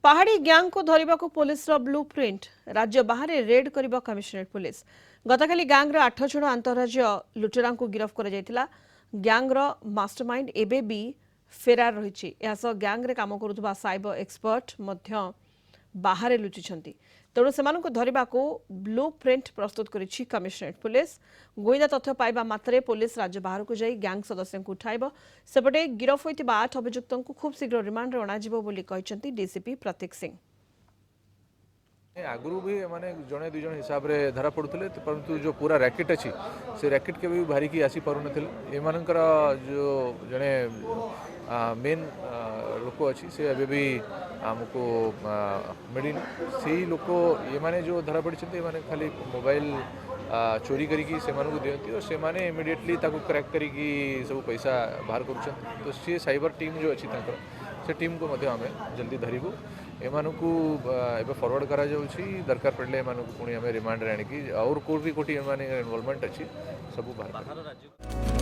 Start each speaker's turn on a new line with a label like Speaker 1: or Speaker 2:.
Speaker 1: पहाड़ी गैंग को धरने को पुलिस ब्लू प्रिंट राज्य बाहर रेड कर कमिशनरेट पुलिस गतकाली गैंग 8 जन अंतरराज्य लुटेरा को गिरफ्त कर गैंग मास्टरमाइंड एबे भी फेरार रही गैंग रे काम करुवा साइबर एक्सपर्ट बाहर लुचिंट तेणु से धरने को ब्लू प्रिंट प्रस्तुत करिछि कमिशनरेट पुलिस गोइंदा तथ्य पाइबा मात्रे पुलिस राज्य बाहर को जाई गैंग सदस्य को उठाइब सेपटे गिरफ होइतिबा 8 अभियुक्तों को खूब शीघ्र रिमांड रे अणाजिबो बोली कहिसेंती डीसीपी प्रतीक सिंह।
Speaker 2: आगु भी मैंने जड़े दुई जन हिसाब से धरा पड़ुले परंतु जो पूरा रैकेट अच्छी से रैकेट के भी बाहर की आसी पार एमनकर जो जड़े मेन लोक अच्छी से अभी भी आमको मिली से लोक ये माने जो धरा पड़ी ये खाली मोबाइल चोरी करी से दिखती और से माने इमिडिएटली क्रैक करी सब पैसा बाहर कर तो सी साइबर टीम जो अच्छी से टीम को आम जल्दी धरबू एमानकू एबे फॉरवर्ड करा जाउछि दरकार पड़ले एमानकू पुणी आम रिमांड रे आनिकी और कोई भी कोटी इन्वॉल्वमेंट अच्छी सब बाहर।